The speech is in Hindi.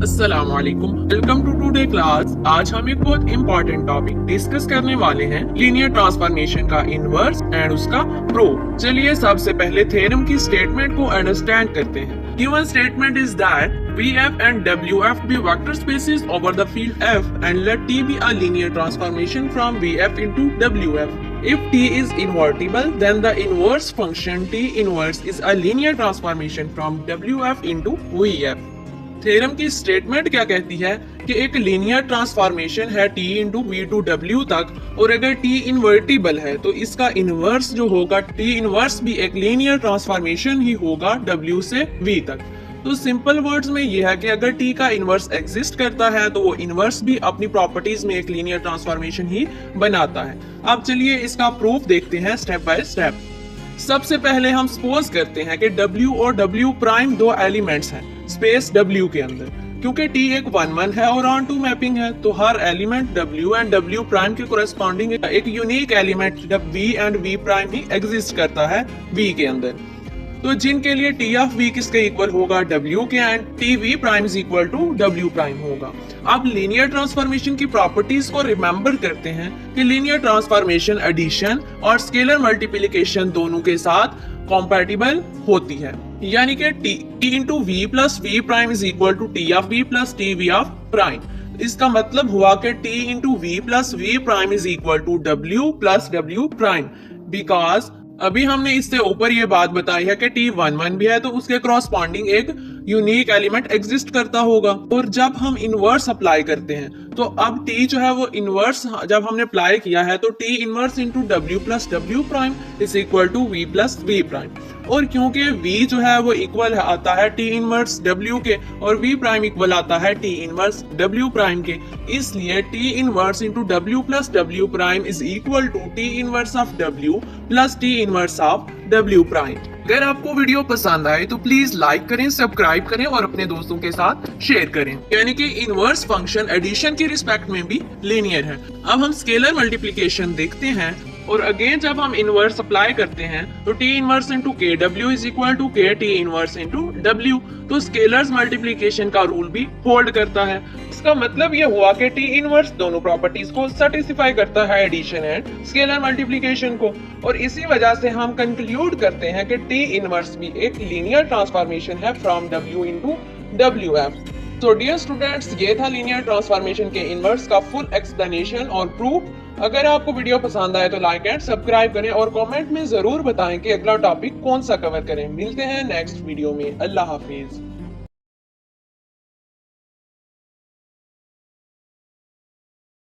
अस्सलाम वालेकुम, वेलकम टू टुडे क्लास। आज हम एक बहुत इंपॉर्टेंट टॉपिक डिस्कस करने वाले हैं, लीनियर ट्रांसफॉर्मेशन का इनवर्स एंड उसका प्रूफ। चलिए सबसे पहले थ्योरम की स्टेटमेंट को अंडरस्टैंड करते हैं। Given statement is that VF and WF be vector spaces over the field F and let T be a linear transformation from VF into WF. If T is invertible, then the inverse function T inverse is a linear transformation from WF into VF. Theorem की स्टेटमेंट क्या कहती है कि एक लीनियर ट्रांसफॉर्मेशन है T into V to W तक, और अगर T इन्वर्टिबल है तो इसका इनवर्स जो होगा T इनवर्स भी एक लीनियर ट्रांसफॉर्मेशन ही होगा W से V तक। तो सिंपल वर्ड्स में यह है कि अगर T का इनवर्स एग्जिस्ट करता है तो वो इनवर्स भी अपनी प्रॉपर्टीज में एक लीनियर ट्रांसफॉर्मेशन ही बनाता है। अब चलिए इसका प्रूफ देखते हैं स्टेप बाय स्टेप। सबसे पहले हम सपोज करते हैं कि W और W प्राइम दो एलिमेंट्स हैं स्पेस W के अंदर। क्योंकि T एक 1-1 है और ऑन टू मैपिंग है, तो हर element W and W prime के कोरेस्पॉन्डिंग एक unique element W and V prime ही एग्जिस्ट करता है V के अंदर। तो जिनके लिए T ऑफ V किसके इक्वल होगा, W के, and TV prime is equal to W prime होगा। अब लीनियर ट्रांसफॉर्मेशन की प्रॉपर्टीज को रिमेंबर करते हैं कि लीनियर ट्रांसफॉर्मेशन एडिशन और स्केलर मल्टीप्लिकेशन दोनों के साथ कॉम्पैटिबल होती है, यानी कि T into V plus V prime is equal to T of V plus TV of prime. इसका मतलब हुआ कि T into V plus V prime is equal to W plus W prime, because अभी हमने इससे ऊपर ये बात बताई है कि T 1-1 भी है तो उसके क्रॉसपॉन्डिंग एक यूनिक एलिमेंट एग्जिस्ट करता होगा। और जब हम इनवर्स अप्लाई करते हैं तो अब T जो है वो इनवर्स जब हमने अप्लाई किया है तो T inverse into W plus W prime is equal to V plus V prime. और क्योंकि V जो है वो इक्वल आता है T इनवर्स W के और V प्राइम इक्वल आता है T इनवर्स W प्राइम के, इसलिए T inverse into W plus W prime is equal to T inverse of W plus T inverse of W prime. अगर आपको वीडियो पसंद आए तो प्लीज लाइक करें, सब्सक्राइब करें और अपने दोस्तों के साथ शेयर करें। यानी कि इनवर्स फंक्शन एडिशन की रिस्पेक्ट में भी लीनियर है। अब हम स्केलर मल्टीप्लिकेशन देखते हैं, और अगेन जब हम इनवर्स अप्लाई करते हैं तो T इनवर्स इंटू के W इज इक्वल टू के T इनवर्स इंटू W। तो स्केलर्स मल्टीप्लिकेशन का रूल भी होल्ड करता है। इसका मतलब ये हुआ कि T इनवर्स दोनों प्रॉपर्टीज को सैटिस्फाई करता है, एडिशन एंड स्केलर मल्टीप्लिकेशन को, और इसी वजह से हम कंक्लूड करते हैं कि T इनवर्स भी एक लीनियर ट्रांसफॉर्मेशन है फ्रॉम W इंटू WF। तो डियर स्टूडेंट्स, ये था लीनियर ट्रांसफॉर्मेशन के इनवर्स का फुल एक्सप्लेनेशन और प्रूफ। अगर आपको वीडियो पसंद आए तो लाइक एंड सब्सक्राइब करें और कमेंट में जरूर बताएं कि अगला टॉपिक कौन सा कवर करें। मिलते हैं नेक्स्ट वीडियो में। अल्लाह हाफिज।